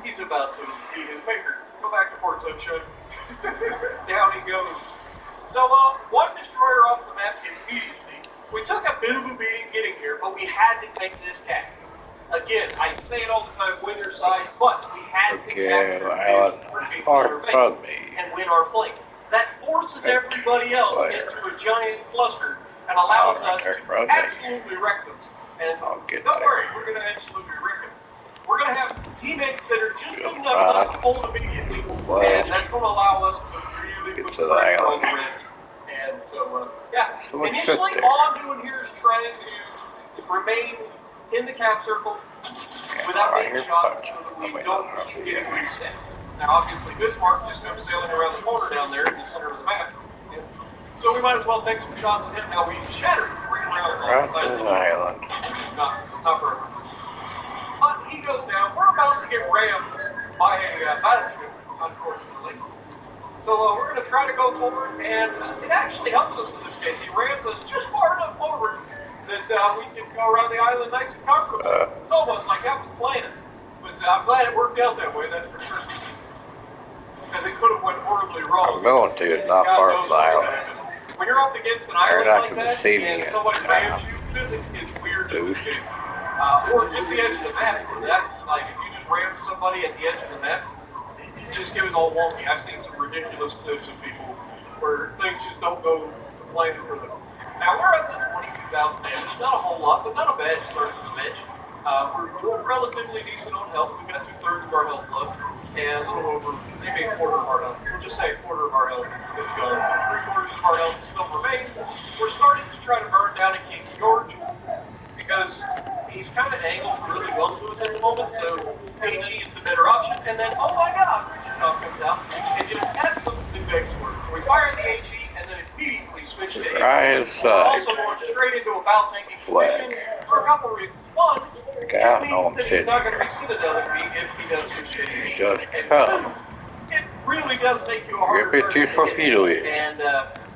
He's about to eat his finger. Go back to Port Sunshine. Down he goes. So, one destroyer off the map immediately. We took a bit of a beating getting here, but we had to take this cap. Again, I say it all the time, win your side, but we had to capture this particular base and win our flank. That forces everybody else into a giant cluster and allows us to absolutely wreck them. And don't worry, we're going to absolutely wreck them. We're going to have teammates that are just good enough to hold immediately, and that's going to allow us to really put the pressure on the red. And so, yeah, initially all I'm doing here is trying to remain in the cap circle without being shot so that we don't keep getting reset. Now, obviously, Bismarck just comes sailing around the corner down there in the center of the map. And so we might as well take some shots at him. Now, we shattered three rounds on the side of the island. Not forever. But he goes down. We're about to get rammed by a battleship, unfortunately. So we're going to try to go forward, and it actually helps us in this case. He rams us just far enough forward that we can go around the island nice and comfortable. It's almost like I was playing it. But I'm glad it worked out that way, that's for sure. Because it could have went horribly wrong. I'm going to, it's not far from the island. When you're up against an island like that, and somebody rams you, physics gets weird in the game. Or just the edge of the map. Like, if you just ram somebody at the edge of the map, it just gets all wonky. I've seen some ridiculous clips of people where things just don't go to plan for them. Now, we're up to 22,000 damage. Not a whole lot, but not a bad start to the match. We're doing relatively decent on health. We've got 2/3 of our health left, and a little over, maybe a quarter of our health. We'll just say a quarter of our health is gone. So 3/4 of our health still remains. We're starting to try to burn down a King George because he's kind of angled really well to us at the moment, so HE is the better option. And then, oh my god, Wichita comes out and just absolutely begs for it. So we fire the HE and then immediately switch to HE. We're also going straight into a bow tanking position for a couple of reasons. One, it means that he's not going to be Citadel me if he does switch to HE. It really does make you a harder person to hit. And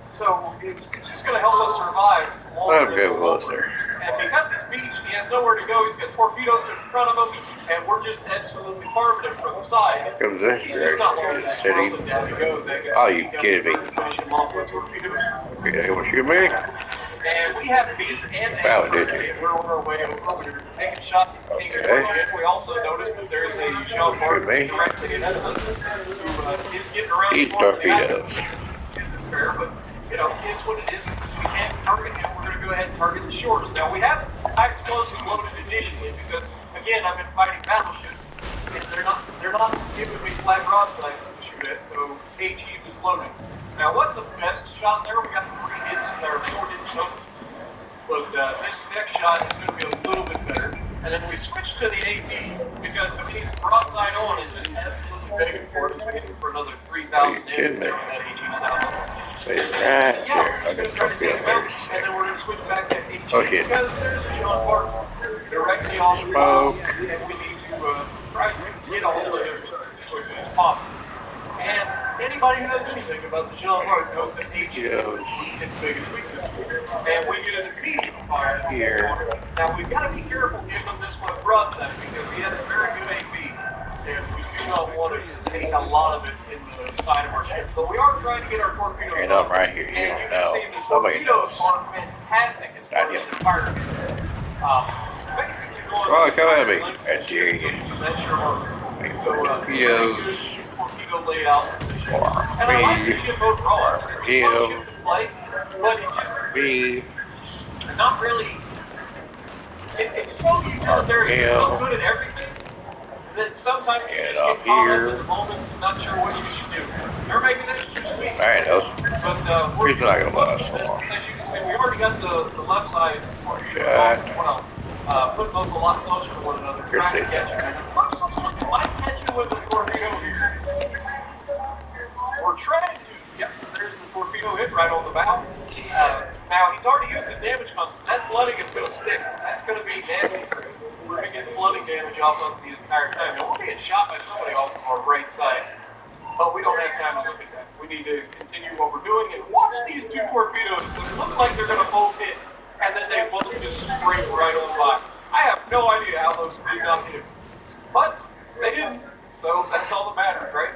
so it's just going to help us survive longer. And because it's beached, he has nowhere to go. He's got torpedoes in front of him, and we're just absolutely farming him from the side. He's just not learning that world, down he goes. Oh, you kidding me? Finish him off with torpedoes. You want to shoot me? And we have B and A. We're on our way over. We're taking shots at the King George. We also noticed that there is a Jean Marc directly ahead of us who is getting around. These torpedoes. Isn't fair, but you know, it's what it is. We can't target him. We're going to go ahead and target the shores. Now, we have high explosive loaded initially because, again, I've been fighting battleships, and they're not giving me flat broadsides to shoot at, so HE was loaded. Now, what's the best shot there? We got 3 hits, or 4 hits total. But this next shot is going to be a little bit better. And then we switch to the AP because, I mean, broadside on is just absolutely begging for it. It's begging for another 3,000 damage there with that HE style. Yeah, I can talk to you later. And then we're going to switch back to HE because there's a Jean Marc directly on the road, and we need to try to get a hold of it as quickly as possible. And anybody who knows anything about the Jean Marc knows that HE is its biggest weakness. And we get an immediate fire here. Now we've got to be careful giving this one broadside because he has a very good AP. And we do not want to take a lot of it in the side of our ship. But we are trying to get our torpedoes and I'm right here. And you can see the torpedoes are fantastic as far as the fire. Basically going come at me. That's you. That's your marker. Torpedoes. Torpedo layout. And I like the ship overall. It's a fun ship to play, but it just not really. It's so utilitarian. It's so good at everything that sometimes you just get caught up in the moment and not sure what you should do. You're making this too sweet. I know. But we're not going to last long. As you can see, we already got the left side well. Put those a lot closer to one another. Trying to catch you. Why catch you with the torpedo here? We're trying to. Yep, there's the torpedo hit right on the bow. Now, he's already used the damage pumps. That flooding is going to stick. That's going to be nasty. We're going to get flooding damage off of the entire time. Now, we're being shot by somebody off of our right side, but we don't have time to look at that. We need to continue what we're doing and watch these 2 torpedoes. It looks like they're going to both hit, and then they both just scrape right on by. I have no idea how those did not hit, but they didn't. So that's all that matters, right?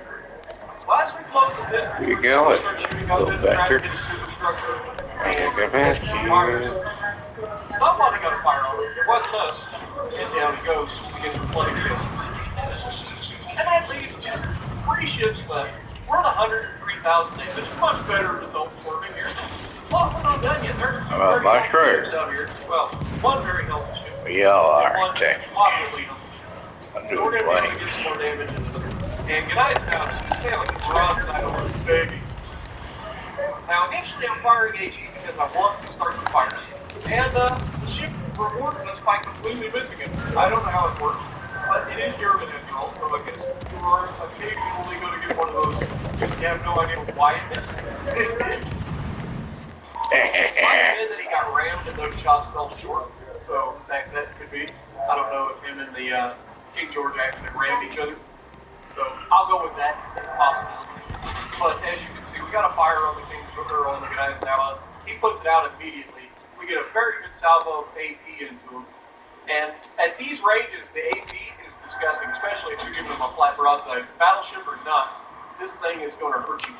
Well, as we close the distance, Where you we're going to going, start shooting up little in, trying to bastard? get a superstructure. I And think I'm at fires. you. Somebody got a fire on it. It wasn't us. And down he goes to get some plane kills. And that leaves just 3 ships left. We're at 103,000 damage. Much better result for me here. Well, we're not done yet. There's two Well, very my healthy true. ships out here. Well, one very healthy ship. We all And are, one okay. moderately healthy ship. I'm So doing we're going to be able to fine. get some more damage into them. And G'day's now just sailing broadside over this baby. Now, initially I'm firing HE because I want to start the fires. And the ship rewards us by completely missing it. I don't know how it works, but it is German after all, so I guess you are occasionally going to get one of those. You have no idea why it missed. It did. It might have been that he got rammed and those shots fell short, so that could be. I don't know if him and the King George actually rammed each other. So I'll go with that possibility. But as you can see, we got a fire on the King George, on the guys now. He puts it out immediately. We get a very good salvo of AP into him. And at these ranges, the AP is disgusting, especially if you're giving them a flat broadside. Battleship or not, this thing is going to hurt you.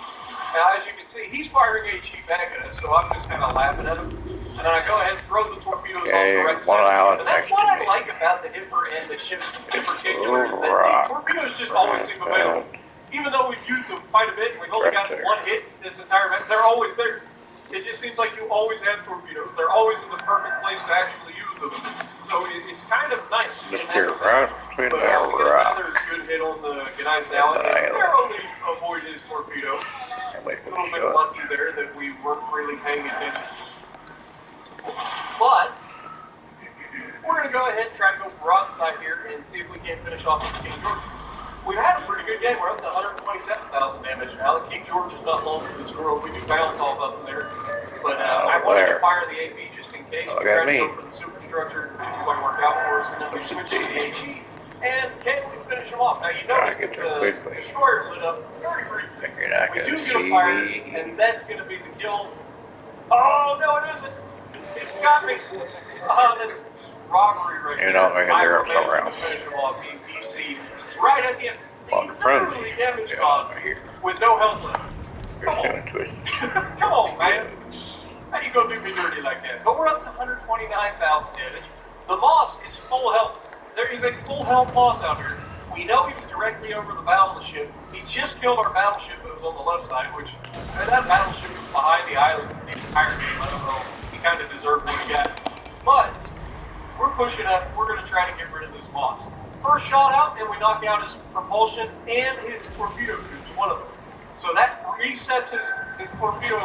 Now, as you can see, he's firing HE back at us, so I'm just kind of laughing at him. And then I go ahead and throw the torpedoes on the right one side. island And that's next what to I me. like about the Hipper and the ship in particular, is that Rock. the torpedoes just always seem available. Even though we've used them quite a bit and we've only got one hit this entire match, they're always there. It just seems like you always have torpedoes. They're always in the perfect place to actually use them. So it's kind of nice. Mr. Right between But the yeah, we get rock. another good hit on the guys now, and narrowly avoid his torpedo. A little bit lucky there that we weren't really paying attention. But we're going to go ahead and try to go broadside here and see if we can't finish off with King George. We've had a pretty good game. We're up to 127,000 damage now. The King George is not long for this world. We do bounce off up in there. But I wanted to fire the AP just in case. Look at me. Go for the superstructure. Didn't quite work out for us. And then we switched to the HE. And can we finish them off? Now, you notice the destroyer lit up very briefly. We do get a fire, and that's going to be the kill. Oh, no, it isn't. It's got me. Oh, that's robbery right there. You're not making there up somewhere else. Finish them off. DC right at the end. On the front of Literally me. damage Yeah, gone right here. with no health left. You're doing twist. Come on, man. How you gonna do me dirty like that? But we're up to 129,000 damage. The Moss is full health. There is a full health Moss out here. We know he was directly over the bow of the ship. He just killed our battleship that was on the left side, which that battleship was behind the island the entire game. I don't know. He kind of deserved what he got. But we're pushing up. We're going to try to get rid of this Moss. First shot out, and we knock out his propulsion and his torpedo tubes, one of them. So that resets his torpedo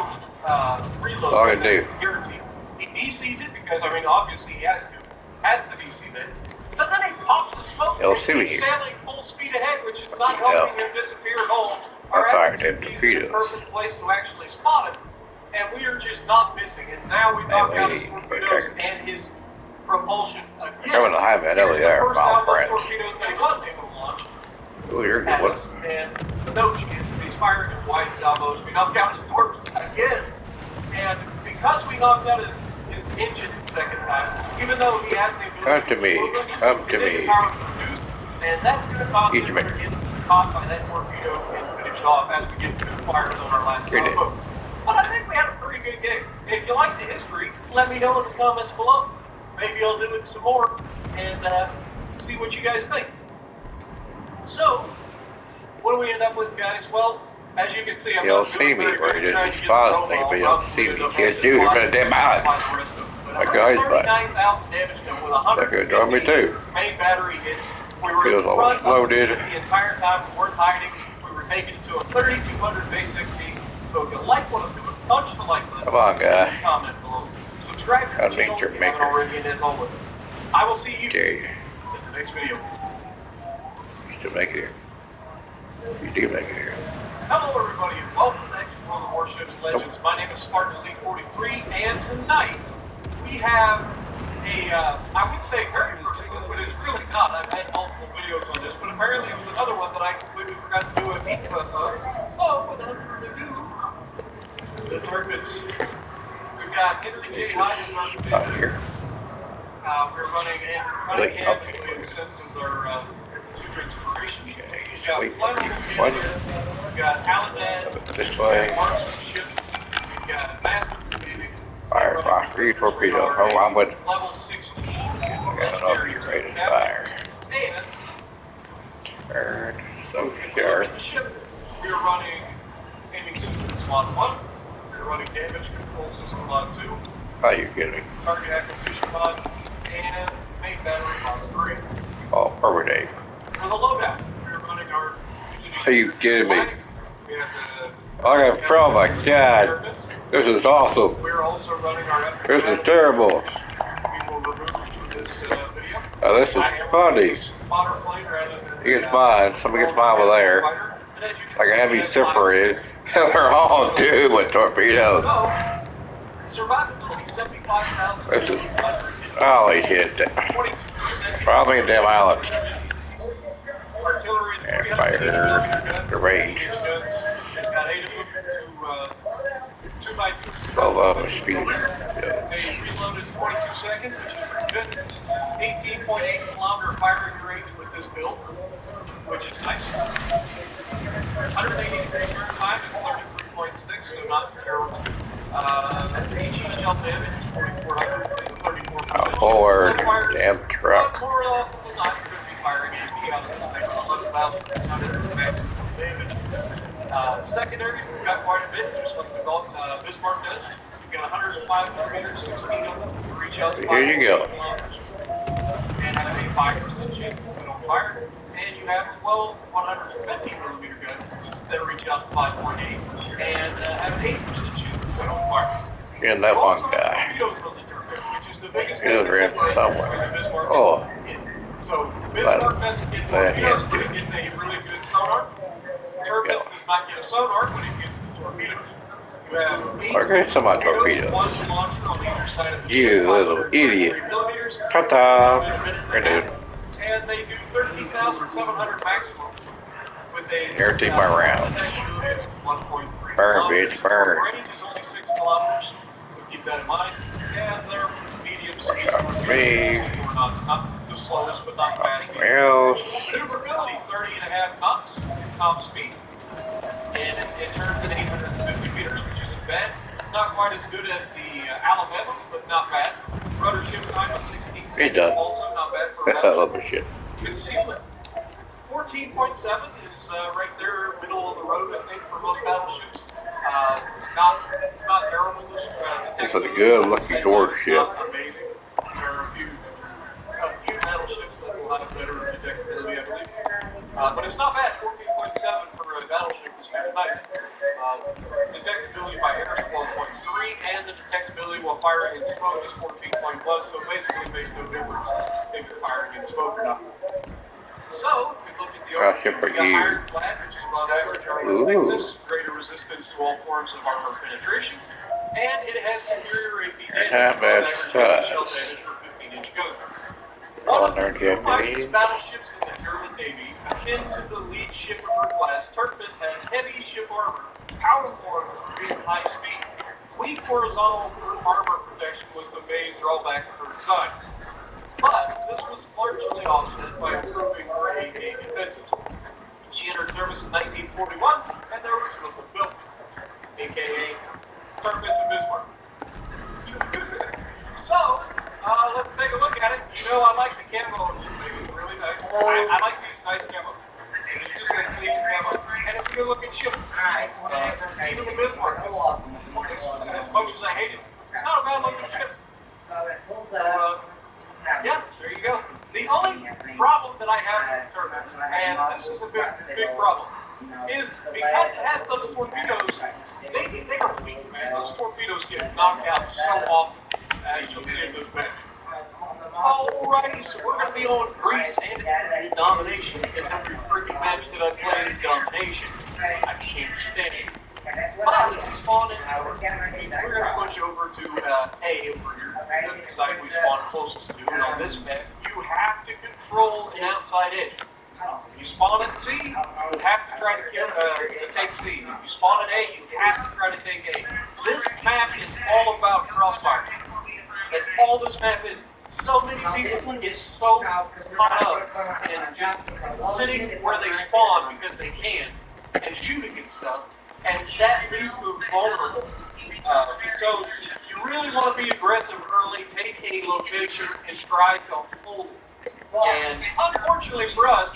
reload. All I do. Guaranteed. He DCs it because, I mean, obviously he has to DC that. But then he pops the smoke and he's sailing full speed ahead, which is not helping him disappear at all. Our FTP is the perfect place to actually spot him, and we are just not missing it. Now we knocked out his torpedoes and his propulsion again. Coming to high man, there, my friends. Torpedoes that he was able to launch. Oh, you're a good one. And no chance. He's firing at wide salvos. We knocked out his torps again, and because we knocked out his engine the second time, even though he has the ability Come to me. Come to me. And that's going to cause him to get caught by that torpedo and finish off as we get to the fires on our last boat. But I think we had a pretty good game. If you like the history, let me know in the comments below. Maybe I'll do it some more and see what you guys think. So, what do we end up with, guys? Well, as you can see, I'm you don't see me where it is response thing, but you don't see me. You can't do it. You're going to damn out. My guy's back. 39,000 damage done with That could drive me too. main battery hits. We were Feels almost loaded. the entire time. We weren't hiding. We were taking to a 3,200 basic speed. So if you like what I'm doing, punch the like button. Come on, guy. Comment below. Subscribe to the channel if you haven't already, and as always, I will see you in the next video. You still make it here. You do make it here. Hello everybody, and welcome back to one of the Warships Legends. My name is Spartan Elite 43, and tonight we have a, I would say very first one, but it's really not. I've had multiple videos on this, but apparently it was another one that I completely forgot to do a peek of. So, without further ado, the targets. We've got Henry J. Hyde Out here. We're running in between since our two inspirations. Sweet. One. We've got Aladdin. This way. Warships. We've got Master. Fire, 3 torpedoes. Oh, I'm with. Level 16. I got enough to rated fire. And Turn. So in sure. the ship, we are running aiming systems mod 1. We're running damage control system mod 2. Are you kidding me? Target acquisition mod, and main battery mod 3. Oh, per day. For the loadout, we're running our... Are you kidding me? We have the... Oh my god. This is awesome. We're also running our... This is terrible. We will remove from this video. Oh, this is funny. He gets mine. Somebody gets mine over there. Like I have you separated. They're all doomed with torpedoes. This is... Holy shit. Probably a damn island. And fire. The range. Slow speed. Reload is 22 seconds, which is good. 18.8 kilometer firing range with this build, which is nice. 180 degree turn time is 33.6, so not terrible. HE shell damage is 4,400, 34%. Forward, damn truck. More often than not, you're going to be firing AP out of this thing, unless 1,600 maximum damage. Secondaries, we've got quite a bit, just like the Bismarck does. We've got 105 millimeters, 16 of them to reach out to 5 Here you go. And have a 5% chance to set on fire. And you have 12 150 millimeter guns that reach out to 5.8 and have an 8% chance to set on fire. And that one guy. He was ran somewhere. Oh. So Bismarck doesn't get torpedoes, but it gets a really good sonar. Turbines does not get a sonar, but it gets the torpedoes. You have 8 some torpedoes. One launcher on either side of the You little idiot. Ta-ta. Dude. And they do 13,700 maximum with a Guarantee my rounds. 1.3. Burn, bitch, burn. Range is only 6 kilometers, so keep that in mind. And they're medium speed. Me. Not the slowest, but not fast. Well. Maneuverability 30.5 knots, top speed. And it turns at 850 meters, which isn't bad. Not quite as good as the Alabama, but not bad. Rudder shift time of 16 seconds. It does. Also not bad for I love this shit. Concealment. 14.7 is right there, middle of the road, I think, for most battleships. It's not terrible. It's a good looking warship. Amazing. There are a few battleships that will have better detectability, I believe. But it's not bad. 14.7 for a battleship is kind of nice. Detectability by air is 12.3, and the detectability while firing in smoke is 14.1, so basically it makes no difference if you're firing in smoke or not. So, we look at the armor, it's got ironclad, which is above average armor thickness, greater resistance to all forms of armor penetration, and it has superior AP damage, shell damage for 15-inch guns. One of the two finest battleships in the German Navy, akin to the lead ship of her class, Tirpitz had heavy ship armor, powerful armor, and high speed. Weak horizontal armor protection was the main drawback of her design. But this was largely offset by improving her AK defenses. She entered service in 1941, and there was was built, aka Tirpitz and Bismarck. So, let's take a look at it. You know, I like the camo on this thing. It's really nice. I like these nice camos. It's just a clean camo. And it's a good looking ship. Even the Bismarck. As much as I hate it, it's not a bad looking ship. Yeah, there you go. The only problem that I have with the Tirpitz, and this is a big problem, is because it has those torpedoes, they are weak, man. Those torpedoes get knocked out so often, as you'll see in this match. Alrighty, so we're going to be on Greece and Domination, because every freaking match that I play is Domination. I can't stand it. But we spawn in we're going to push over to A over here. That's the side we spawn closest to. And on this map, you have to control an outside edge. If you spawn at C, you have to try to take C. If you spawn at A, you have to try to take A. This map is all about crossfire. That's all this map is. so many people get so caught up in just sitting where they spawn because they can and shooting and stuff, and that leaves them vulnerable. So you really want to be aggressive early, take a location, and try to hold it. And unfortunately for us,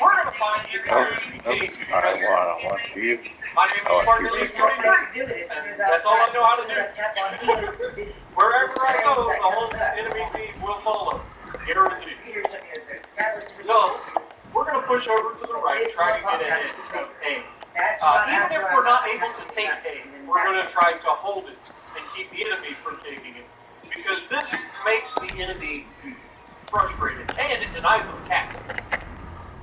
we're going to find the community cave because I want you. my name is Spartan Elite 43, and that's all I know how to do. Wherever I go, the whole enemy team will follow. Guaranteed. So, we're going to push over to the right, try to get ahead of A. Even if we're not able to take A, we're going to try to hold it and keep the enemy from taking it. Because this makes the enemy frustrated, and it denies them tactics.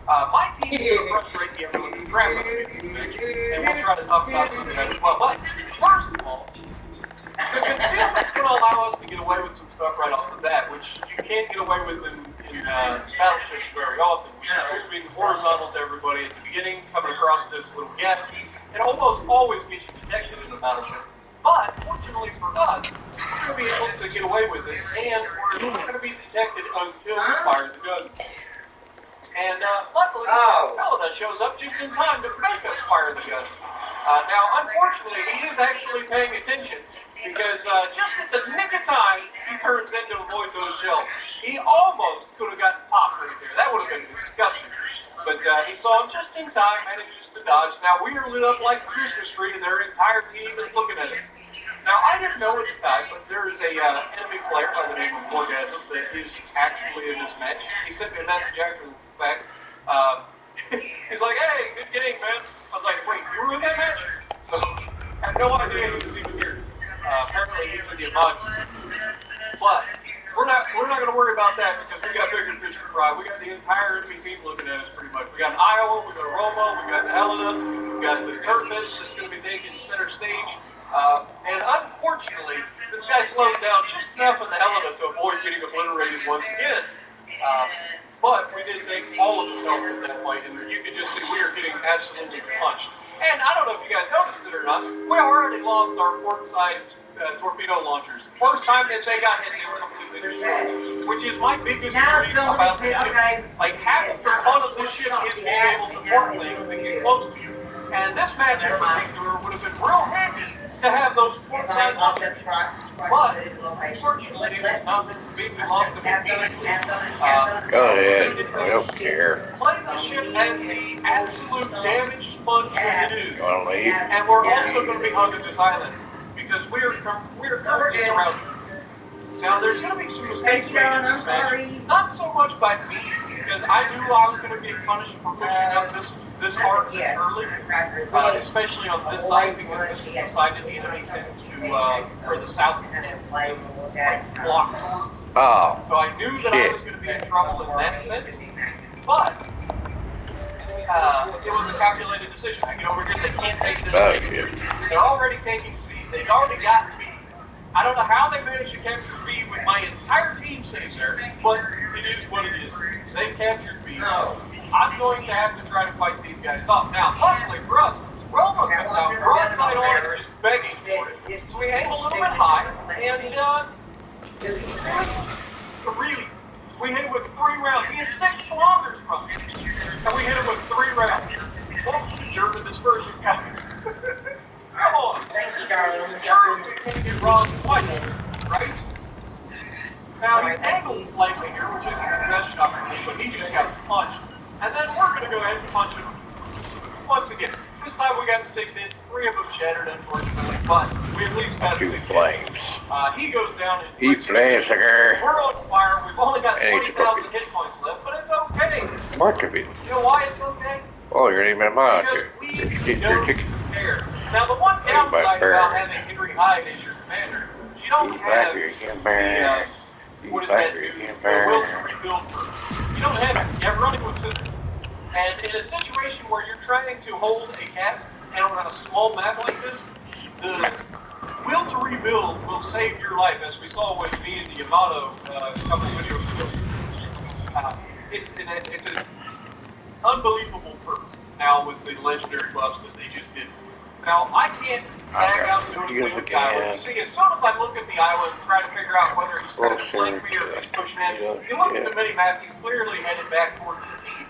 My team will frustrate the everyone who's traveling and we'll try to talk about some of that as well. But first of all, the concealment's going to allow us to get away with some stuff right off the bat, which you can't get away with in battleships very often. We're supposed to be horizontal to everybody at the beginning, coming across this little gap. It almost always gets you detected in the battleship. But fortunately for us, we're going to be able to get away with it, and we're not going to be detected until we fire the gun. And luckily, Helena shows up just in time to make us fire the gun. Now, unfortunately, he is actually paying attention because just at the nick of time, he turns in to avoid those shells. He almost could have gotten popped right there. That would have been disgusting. But he saw him just in time, manages to dodge. Now, we are lit up like a Christmas tree, and their entire team is looking at us. Now, I didn't know at the time, but there is a enemy player by the name of Orgasm that is actually in this match. He sent me a message after the fact. He's like, hey, good game, man. I was like, wait, you were in that match? So, I had no idea he was even here. Apparently, he's in the Amag. But we're not going to worry about that because we got bigger fish to fry. We got the entire enemy team looking at us pretty much. We got Iowa, we got Romo, we got Helena, we got the Turfist that's going to be taking center stage. And unfortunately, this guy slowed down just enough in the Helena to avoid getting obliterated once again. But we did take all of the health at that point, and you could just see we were getting absolutely punched. And I don't know if you guys noticed it or not, we already lost our port side torpedo launchers. First time that they got hit, they were completely destroyed, which is my biggest worry about this ship. Like, half the fun of this ship is being able to port things that get close to you. And this match in particular would have been real handy to have those port side launchers. But, unfortunately, it was not meant to be. We lost them immediately. Go ahead. I don't care. Play the ship as the absolute damage sponge that it is. You want to leave? And we're also going to be hugging this island because we're currently surrounded. Now, there's going to be some mistakes made in this match. Not so much by me, because I knew I was going to be punished for pushing up this hard this early, especially on this side, because this is the side that the enemy tends to, or the south tends to block. Oh. So I knew that I was going to be in trouble in that sense, but it was a calculated decision. I get over here, they can't take this shit. They're already taking C. They've already got C. I don't know how they managed to capture B with my entire team sitting there, but it is what it is. They captured B. I'm going to have to try to fight these guys off. Now, luckily for us, Roma comes out broadside on and just begging for it. So we aim a little bit high, and really, we hit him with 3 rounds. He is 6 kilometers from us, and we hit him with 3 rounds. What's the German dispersion, guys? Come on. The German can get wrong twice, right? Now, he's angled slightly here, which isn't the best shot for me, but he just got punched. And then we're going to go ahead and punch him once again. This time we got 6 hits, 3 of them shattered, unfortunately, but we at least got 6 hits. He goes down and we're on fire. We've only got 20,000 hit points left, but it's okay. You know why it's okay? Oh, you're not even mine. Because we don't care. Now, the one downside about having Henry Hyde as your commander, you don't have the will to rebuild first. You don't have it. You have running with systems. And in a situation where you're trying to hold a cap and on a small map like this, the will to rebuild will save your life, as we saw with me and the Yamato a couple videos ago. It's an unbelievable perk now with the legendary buffs that they just did. Now, I can't tag out noticeably with the Iowa. You see, as soon as I look at the Iowa and try to figure out whether he's trying to flank me or if he's pushing in, you look at the mini-map, he's clearly headed back towards the team,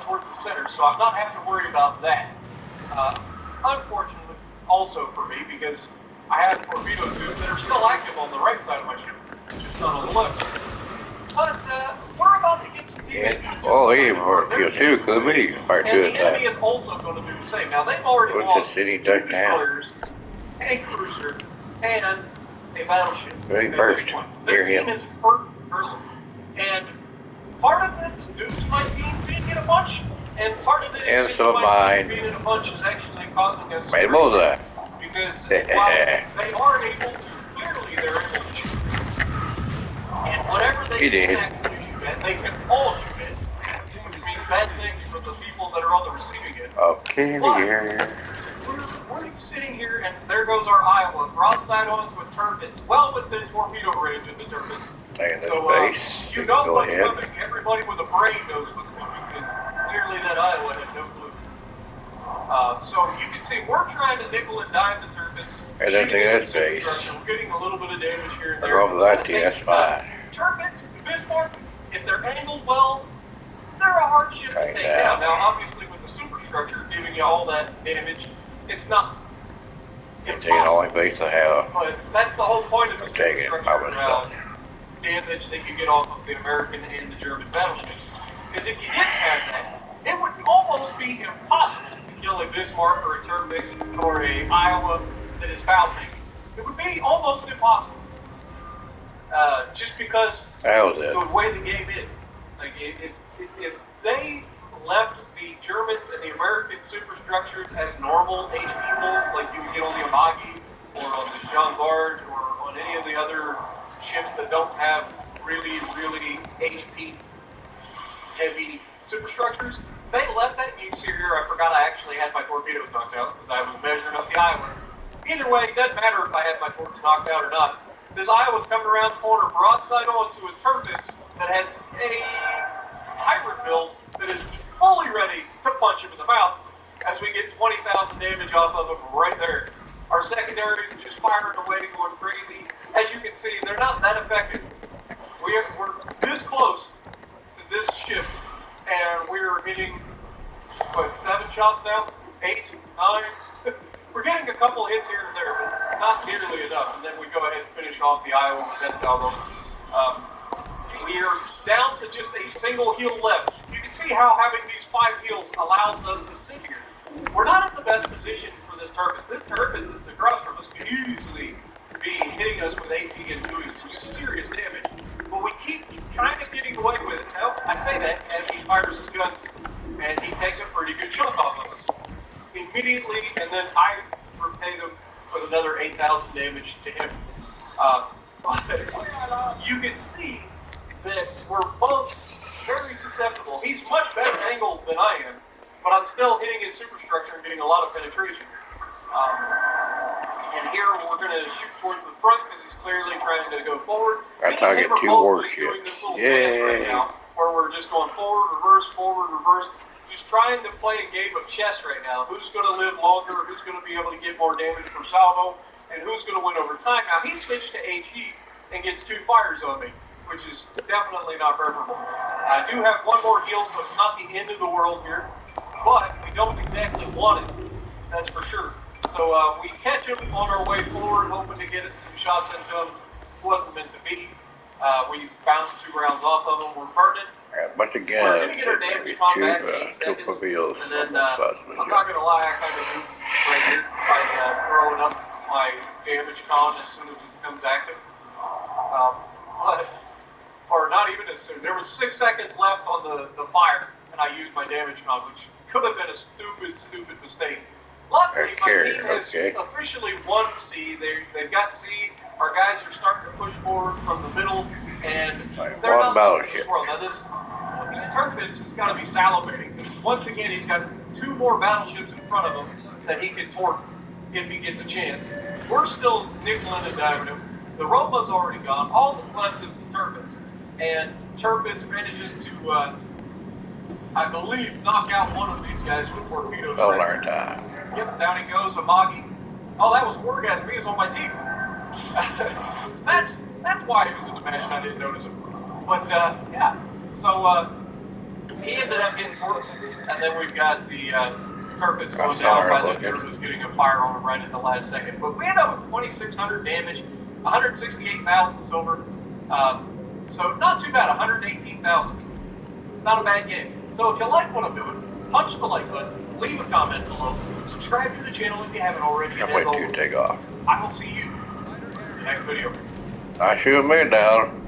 towards the center, so I'm not having to worry about that. Unfortunately, also for me, because I have torpedo tubes that are still active on the right side of my ship, just not on the left. But we're about to get some teammates. Oh, he torpedo too, could be. Part and two the enemy is also going to do the same. Now, they've already lost 2 destroyers, a cruiser, and a battleship. Very first. Their team is hurt early. And part of this is due to my team being in a bunch, and part of it is due to my team being in a bunch is actually causing us Made both of that. because while they are able to, clearly they're able to shoot. And whatever they can actually shoot at, they can all shoot it. Which means bad things for the people that are on the receiving end. Okay, here. We're sitting here, and there goes our Iowa, broadside onto a turbine, well within torpedo range of the turbine. So, base. You know what's coming. Everybody with a brain knows what's coming, because clearly that Iowa had no clue. So you can see we're trying to nickel and dime the turbines. I don't think that's base. We're getting a little bit of damage here and there. I'll go over that to you, that's fine. Turbines, Bismarck, if they're angled well, they're a hard ship to take down. Now, obviously, with the superstructure giving you all that damage, it's not It's the only base I have. But that's the whole point of the superstructure damage that you get off of the American and the German battleships. Because if you didn't have that, it would almost be impossible to kill a Bismarck or a Tirpitz or a Iowa that is bouncing. It would be almost impossible. Just because the way the game is. Like, if they left the Germans and the American superstructures as normal HP pools, like you would get on the Amagi or on the Jean Bart or on any of the other ships that don't have really, really HP heavy superstructures, they left that. You can see here, I forgot I actually had my torpedoes knocked out because I was measuring up the Iowa. Either way, it doesn't matter if I had my torpedoes knocked out or not. This Iowa's coming around the corner, broadside onto a Tirpitz that has a hybrid build that is fully ready to punch him in the mouth as we get 20,000 damage off of him right there. Our secondaries are just firing away, going crazy. As you can see, they're not that effective. We're this close to this ship, and we're hitting, what, 7 shots now? 8, 9? We're getting a couple hits here and there, but not nearly enough. And then we go ahead and finish off the Iowa with that salvo. We are down to just a single heel left. You can see how having these 5 heels allows us to sit here. We're not in the best position for this Tirpitz. This Tirpitz is across from us could easily be hitting us with AP and doing some serious damage. But we keep kind of getting away with it. Now, I say that as he fires his guns, and he takes a pretty good chunk off of us. Immediately, and then I repay them with another 8,000 damage to him. You can see that we're both very susceptible. He's much better angled than I am, but I'm still hitting his superstructure and getting a lot of penetration. And here we're going to shoot towards the front because he's clearly trying to go forward. That's how I get 2 warships. Right now, where we're just going forward, reverse, just trying to play a game of chess right now. Who's going to live longer, who's going to be able to get more damage from salvo, and who's going to win over time. Now, he switched to HE and gets 2 fires on me, which is definitely not preferable. I do have 1 more heal, so it's not the end of the world here, but we don't exactly want it, that's for sure. So we catch him on our way forward, hoping to get some shots into him. Wasn't meant to be. We bounced 2 rounds off of him. We're burning. But again, we're going to get our damage combat in 8 seconds. And then, I'm not going to lie, I kind of do right here by throwing up my damage con as soon as it becomes active. Or not even as soon. There was 6 seconds left on the fire, and I used my damage con, which could have been a stupid mistake. Luckily, my team has officially won C. They've got C. Our guys are starting to push forward from the middle, and they're not in this world. Now, this Tirpitz has got to be salivating. Once again, he's got 2 more battleships in front of him that he can torque if he gets a chance. We're still nickeling and diving him. The Roma's already gone. All that's left is the Tirpitz. And Tirpitz manages to, I believe, knock out one of these guys with torpedoes. All our time. Yep, down he goes, Amagi. Oh, that was Orgasm. He was on my team. that's why he was in the match and I didn't notice him. But, yeah. So, he ended up getting fourth. And then we've got the carpets going down by the Nervous getting a fire on him right at the last second. But we ended up with 2,600 damage, 168,000 silver. So not too bad, 118,000. Not a bad game. So if you like what I'm doing, punch the like button, leave a comment below, subscribe to the channel if you haven't already. Can't wait till you take off. I will see you in the next video. Not shooting me down.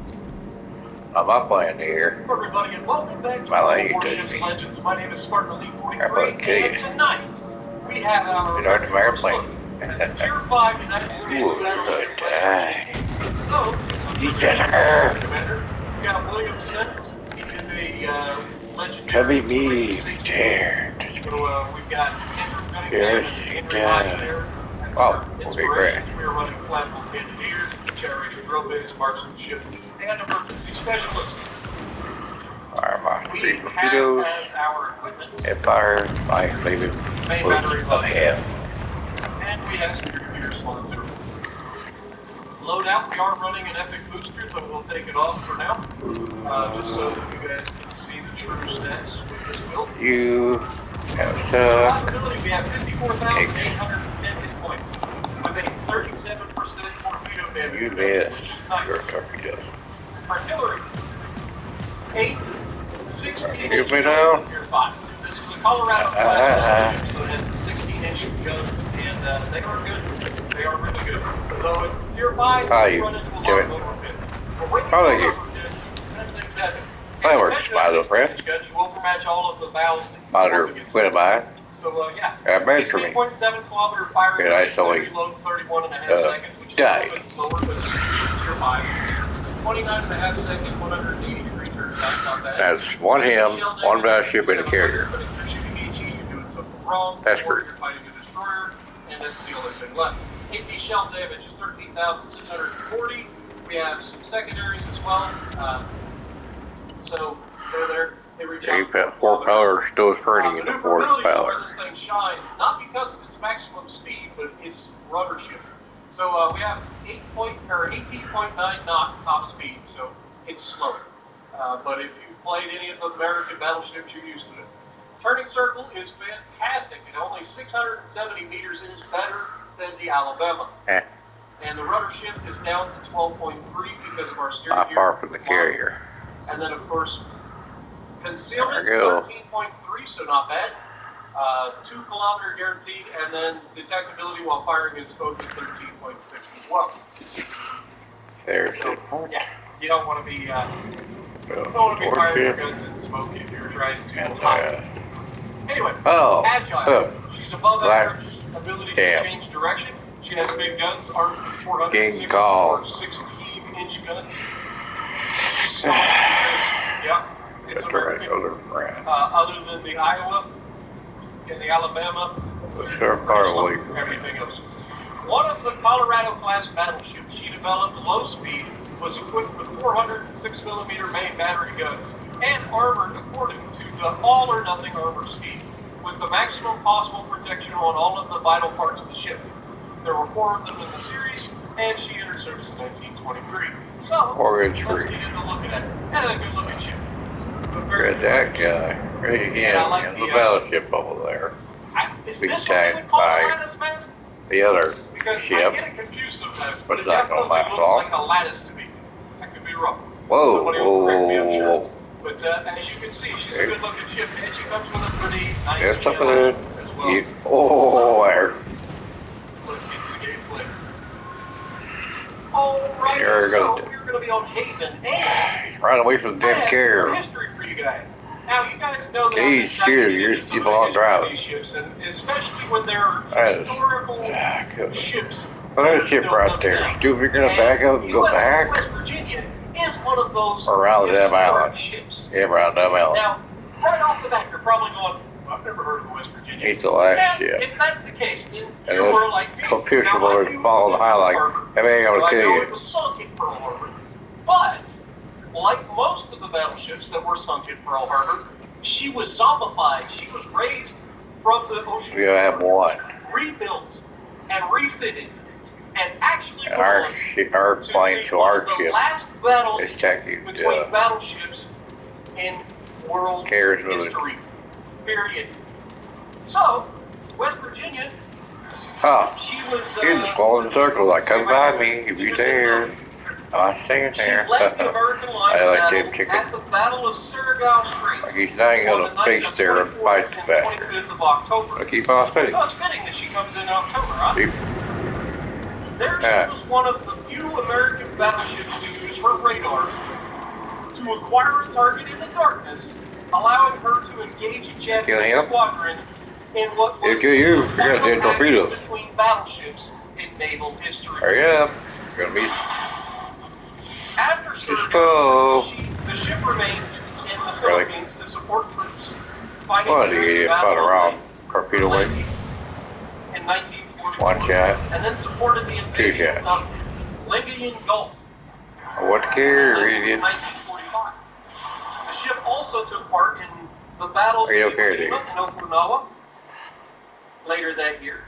Not my plan here. Hello everybody and welcome back to Warships Legends. My name is Spartan Elite 43 and tonight we have our first look at Tier 5 United States Battleship Legends. So, Commander, we got William Simmons. He is a legendary. Heavy me, dared. So we've got Andrew Yes, there. Oh, okay, great. We are running platform engineers, generation drill bits, marksmanship, and emergency specialists. Fire my We three have torpedoes. as our equipment And fire my leaving main boots battery of load. hell. And we have some computers flowing through. Loadout, we are running an epic booster, so we'll take it off for now. Just so that you guys can see the true stats with this build. You have sucked. Survivability, we have 54,810 hit points with a 37% torpedo damage. You missed Nice. your torpedoes. Artillery, 8, 16 You me down? Tier 5. This is a Colorado class battleship, so it has 16-inch guns, and they are good. They are really good. So in Tier 5, we run into a lot of overpit. But when you How run thank you. overpit, that thing's heavy. That works, my little friend. You overmatch all of the valves. Monitor went by. So, yeah. Made for me. 16.7 kilometer firing Yeah, range, actually, reload 31.5 seconds, which is die. a little bit slower than Tier 5. 29.5 seconds, 180 degree turn time, not bad. That's one him, one battleship, and a carrier. But if you're shooting HE, you're doing something wrong. That's or true. you're fighting a destroyer, and that's the only thing left. AP shell damage is 13,640. We have some secondaries as well. So they're there. They reach You out. put 4 colors, still is pretty in the 4th Maneuverability is where power. this thing shines, not because of its maximum speed, but its ruddership. So we have 18.9 knot top speed, so it's slow. But if you've played any of the American battleships, you're used to it. Turning circle is fantastic, and only 670 meters is better than the Alabama. And the ruddership is down to 12.3 because of our steering Not gear. far from the carrier. And then, of course, concealment, There we go. 13.3, so not bad. 2 kilometer guaranteed, and then detectability while firing in scope is 13.6 as well. There's So, it. yeah, you don't want to be, firing your guns in smoke if you're trying to And, hide. Anyway, oh, Agile. She's above black. average ability Damn. to change direction. She has big guns, armed with 460 King Kong. or 16-inch guns. Yeah. It's That's very right, big. other friend. Other than the Iowa and the Alabama, Sure, far away from me. everything else. One of the Colorado class battleships she developed low speed was equipped with 406 millimeter main battery guns and armored according to the all or nothing armor scheme, with the maximum possible protection on all of the vital parts of the ship. There were 4 of them in the series, and she entered service in 1923. So, let's get into looking at it. And a good looking ship. Look at that guy. Right again, the battleship over there. Is Being this tagged by the other because ship. I get it confused sometimes, But it it's not gonna definitely last looks long. like a lattice to me. I could be wrong. Whoa, Somebody will correct me, I'm sure. whoa. But as you can see, she's a good looking ship, and she comes with a pretty nice There's something keel in as well. it. There. Let's get to the gameplay. Alright, You're so gonna- we're going to be on Haven, and Run away from the I damn have carrier. some history for you guys. Now, you guys know that Geez, I've been trying to shoot, get you're into some keep of the on history of driving. these ships, and especially when they're That is- historical good. ships. Well, there's a ship right there. Stupid, you're gonna back up and go West back Virginia is one of those around that historic island. ships. Yeah, around that island. Now, right off the bat, you're probably going, I've never heard of West Virginia. He's the last Now, ship. if that's the case, then And you those were like me. computer Now, I boards knew follow the it was highlight. Pearl Harbor. I ain't gonna So I tell know you. it was sunk in Pearl Harbor. But, like most of the battleships that were sunk in Pearl Harbor, she was zombified. She was raised from the ocean. We have one. rebuilt and refitted and actually Our plane to our ship last battles is taking between battleships in world carriers with it. history. Period. So, West Virginia, Huh. she was. You just fall in circles. Like, come by me if you dare. I'm staying there. She led the American line I like battle them chicken. at the Battle of Surigao Strait. Like he's not gonna face there and fight the back. 25th of October. So keep on spinning. So it's fitting that she comes in October, huh? Keep. There she was one of the few American battleships to use her radar to acquire a target in the darkness, allowing her to engage a Japanese squadron in what was you got dead torpedoes between battleships in naval history. Hurry up. You're gonna be. After Surigao, the ship remained in the Really? Philippines to support troops fighting What the idiot put around torpedo weight? In 1944. One shot. And then supported the invasion of Libyan Gulf. What carrier, idiot? In 1945. The ship also took part in the battles of Iwo Jima and Okinawa later that year,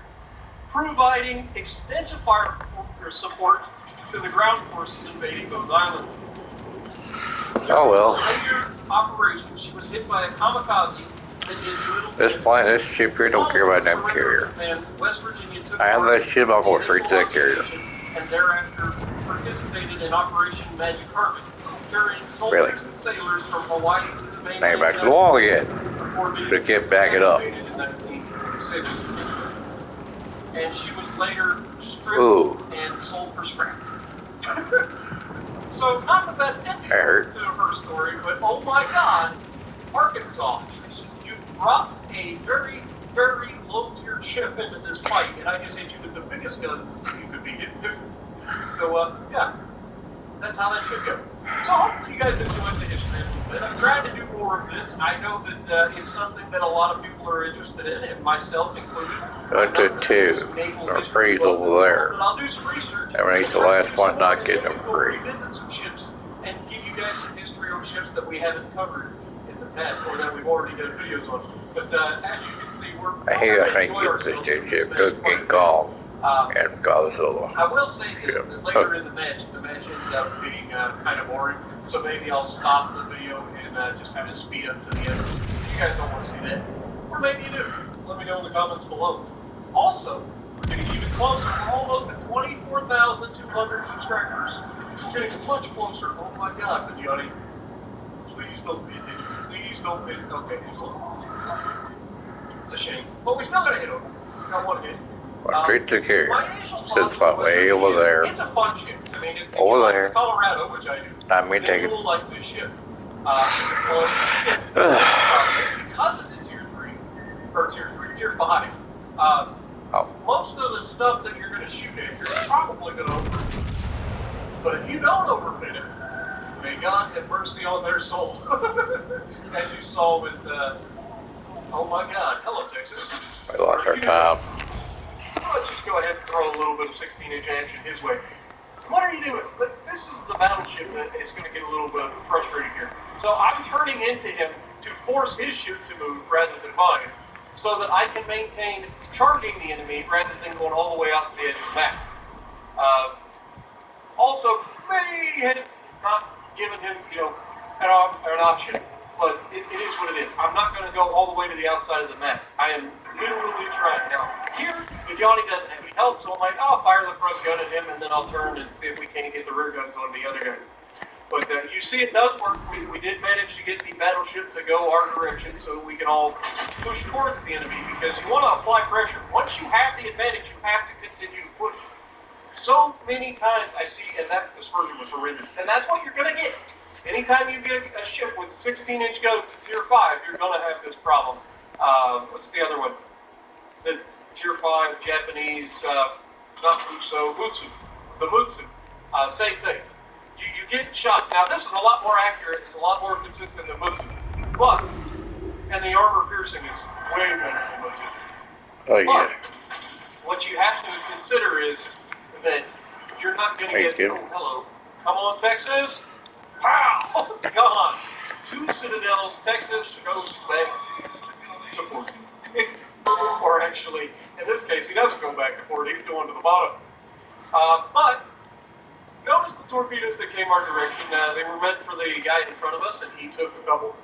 providing extensive fire support to the ground forces invading those islands. Oh well. Later operation, she was hit by a kamikaze that did little. This ship here don't care about that carrier. West Virginia took I have that ship, I'll go straight to that carrier. And thereafter participated in Operation Magic Carpet, carrying soldiers and sailors from Hawaii to the mainland. Ain't back to the wall yet. But can't back it up. In 1946. And she was later stripped and sold for scrap. So, not the best ending to her story, but oh my God, Arkansas, you brought a very, very low-tier ship into this fight, and I just hit you with the biggest guns that you could be hit with. So, yeah, that's how that should go. So, hopefully you guys enjoyed the history a little bit. I'm trying to do more of this. I know that it's something that a lot of people are interested in, and myself included. Our praise over there. But I'll do some research. Everything's the last one not getting them free. Revisit some ships and give you guys some history on ships that we haven't covered in the past, or that we've already done videos on. But as you can see, I think this ship could get called. And call this other one. I will say this, that later in the match ends up being kind of boring, so maybe I'll stop the video and just kind of speed up to the end. If you guys don't want to see that, or maybe you do, let me know in the comments below. Also, we're getting even closer. We're almost at 24,200 subscribers. It's getting much closer. Oh my God, Johnny. Please don't pay attention. Please don't pay attention. Okay, it's a shame. But we still got to hit over. Got one hit. Straight to carrier. Sits about way over there. It's a fun ship. I mean, it's over there. Colorado, which I do. Not me taking. People like this ship. Because it's a tier 3, or tier 5. Most of the stuff that you're going to shoot at, you're probably going to overfit. But if you don't overfit it, may God have mercy on their soul. As you saw with, oh my God, hello Texas. We lost our time. Let's just go ahead and throw a little bit of 16-inch action his way. What are you doing? But this is the battleship that is going to get a little bit frustrating here. So I'm turning into him to force his ship to move rather than mine, so that I can maintain charging the enemy rather than going all the way out to the edge of the map. Also, may have not given him, an option, but it is what it is. I'm not going to go all the way to the outside of the map. I am literally trying. Now, here, Johnny doesn't have any help, so I'm like, I'll fire the front gun at him, and then I'll turn and see if we can't get the rear guns on the other guy. But you see it does work. We did manage to get the battleship to go our direction so we can all push towards the enemy, because you want to apply pressure. Once you have the advantage, you have to continue to push. So many times I see, and that dispersion was horrendous, and that's what you're going to get. Anytime you get a ship with 16-inch guns to tier 5, you're going to have this problem. What's the other one? The tier 5 Japanese, not Muso, Mutsu. The Mutsu. Same thing. You get shot. Now, this is a lot more accurate. It's a lot more consistent than Mutsu. But, and the armor piercing is way better than Mutsu. Oh, yeah. But, what you have to consider is that you're not going to get, hello. Come on, Texas. Wow! Gone. 2 Citadels, Texas goes back to 14. Or actually, in this case, he doesn't go back and forth. He's going to the bottom. But notice the torpedoes that came our direction. They were meant for the guy in front of us, and he took a couple.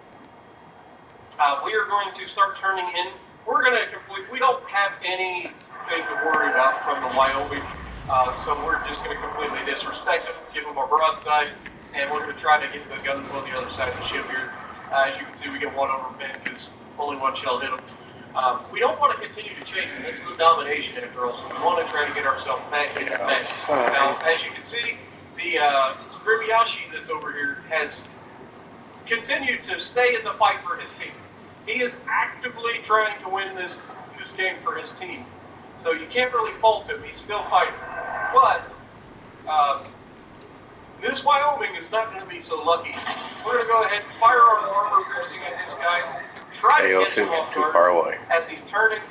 We are going to start turning in. We're going to complete. We don't have anything to worry about from the Wyoming, so we're just going to completely disrespect them, give them our broadside, and we're going to try to get the guns on the other side of the ship here. As you can see, we get one over Ben because only one shell hit them. We don't want to continue to chase, and this is a domination after all, so we want to try to get ourselves back in the match. Now, as you can see, the Gribiashi that's over here has continued to stay in the fight for his team. He is actively trying to win this game for his team. So you can't really fault him. He's still fighting. But this Wyoming is not going to be so lucky. We're going to go ahead and fire our armor piercing at this guy. Try to get him off guard as he's turning.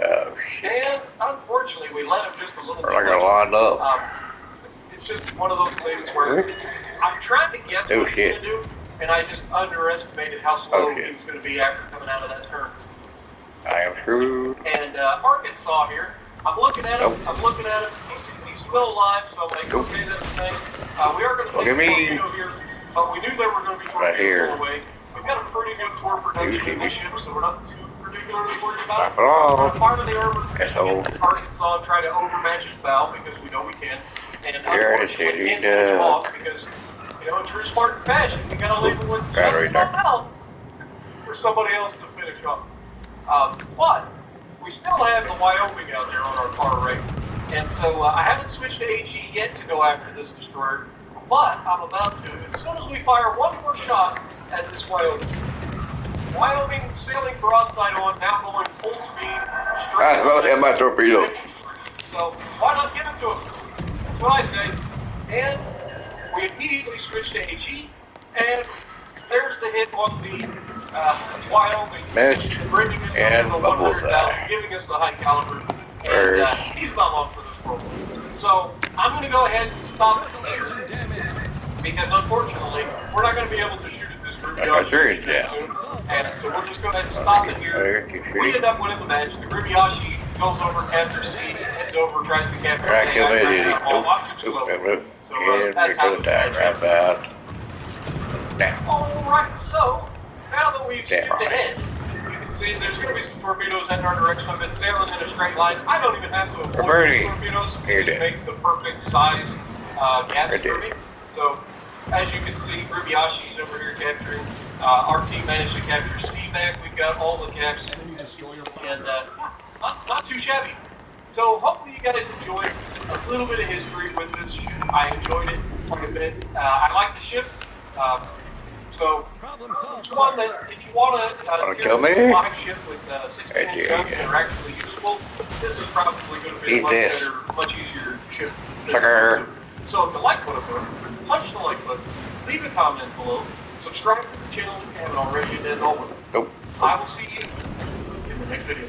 Oh, shit. And unfortunately, we let him just a little bit. We're not going to line up. It's just one of those things where I'm trying to guess what he's going to do, and I just underestimated how slow he was going to be after coming out of that turn. I am screwed. And Arkansas here, I'm looking at him. I'm looking at him. He's still alive, so I'm like, okay, that's the thing. We are going to take a torpedo here, but we knew there were going to be torpedoes away. We've got a pretty good torp production in the ship, so we're not too particularly worried about it. We're going to fire the armor Arkansas and try to overmatch his bow because we know we can. And unfortunately, we can't take him off because, you know, in true Spartan fashion, we got to leave him with just enough health for somebody else to finish off. But we still have the Wyoming out there on our far right. And so I haven't switched to AG yet to go after this destroyer, but I'm about to. As soon as we fire one more shot at this Wyoming. Wyoming sailing broadside on, now going full speed. I love him, my torpedo. So why not give it to him? That's what I say. And we immediately switch to AG, and there's the hit on the Wyoming. Missed, and a bullseye. Giving us the high caliber. And he's not long for this world. So I'm going to go ahead and stop it there. Because unfortunately, we're not going to be able to shoot at this Gribiashi soon. And so we'll just go ahead and stop it here. We end up winning the match. The Gribiashi goes over, captures C, heads over, tries to capture I killed that idiot. So that's how it's right about now. Alright, so now that we've skipped ahead, you can see there's going to be some torpedoes heading our direction. I've been sailing in a straight line. I don't even have to avoid the torpedoes. It makes the perfect size gas for me. So, as you can see, Gribiashi's over here capturing. Our team managed to capture Steve back. We've got all the caps. And not too shabby. So, hopefully you guys enjoyed a little bit of history with this ship. I enjoyed it quite a bit. I like the ship. So, it's one that if you want to fly ship with 16 guns that are actually useful, this is probably going to be a much better, much easier ship. So, if you like what I've done, punch the like button, leave a comment below, subscribe to the channel if you haven't already, and as always, I will see you in the next video.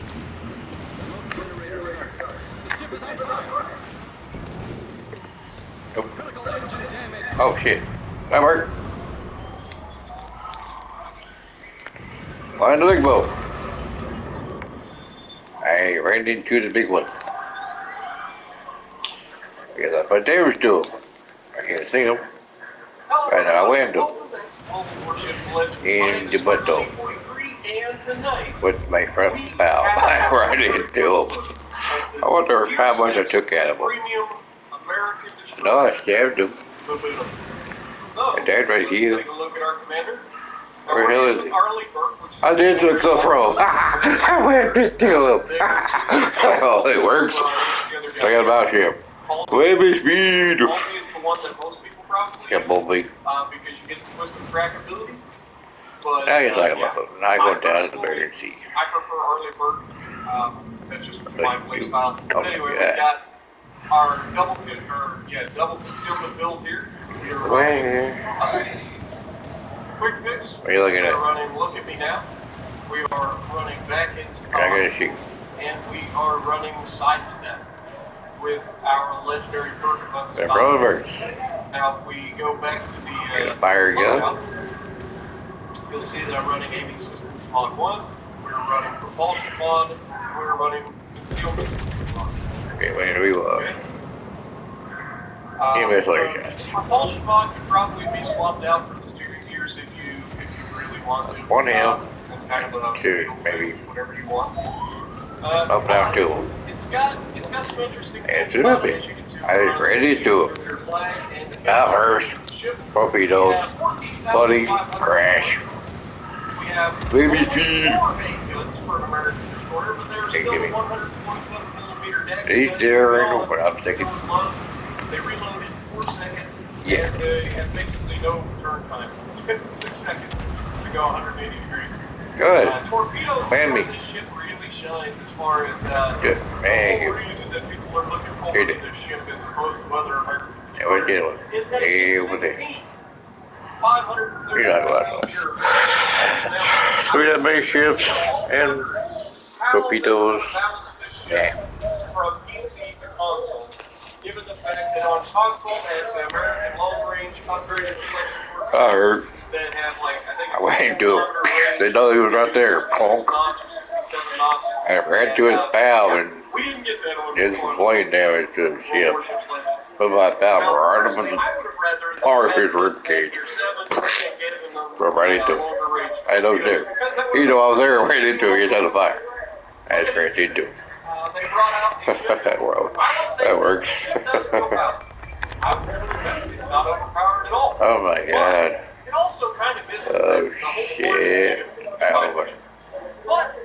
Oh shit, that worked. Find the big boat. I ran into the big one. Because I put damage to him. I can't see him. And I whammed him in the butt though. With my front bow. I ran into him. I wonder how much I took out of him. No, I stabbed him. And Dad right here. Where the hell is he? I did look so pro. I went into him. Oh, it works. Check out about him. Baby speed. Yeah, Bumblebee. Because you get the twist of trackability. But now he's like a muffin. Now I go down to the Bear and see. I prefer early bird. That's just my play style. But anyway, we got our double concealment build here. Quick fix. What are you looking at? Running, look at me now. We are running back in stock. I gotta shoot. And we are running sidestep with our legendary perk of They're brothers. Now, if we go back to the fire gun, you'll see that I'm running aiming systems mod 1. We're running propulsion mod. We're we're running concealment. Okay, when do we look? Okay. Investigations. Propulsion mod could probably be swapped out for the steering gears if you really want to. That's one M. That's kind of a Two, maybe. whatever you want. Up down two. It's got some interesting And things to about the it, bit. as you can see. I was ready to do it. Now first, torpedoes, buddy, crash. We have BBC. goods for an American destroyer, but there's Hey, still give a me. 127mm deck. He's there, but I'm taking. They reload in 4 seconds. Yeah. And they have basically no turn time. 6 seconds to go 180 degrees. Good. Torpedoes Man on me. this ship really shines as far as Good. the Man, whole you. reason that people are looking forward Here to it this ship as opposed to other American Yeah, we did it. is that Hey, it's over there. 16, 530 You're not allowed to. So we got many ships and torpedoes. Yeah. From PC to console, given the fact that on console has the American long-range upgraded I heard. that have like I think I went into it. They know he was right there. Clunk. I ran to his bow and did some plane damage to the ship. Put my bow right up in the orifice rib cage. Run right into it. I know there. You know I was there right into it. He had a fire. I just ran into it. Well, that works. Oh my god. It also kind of misses Oh the whole shit. But What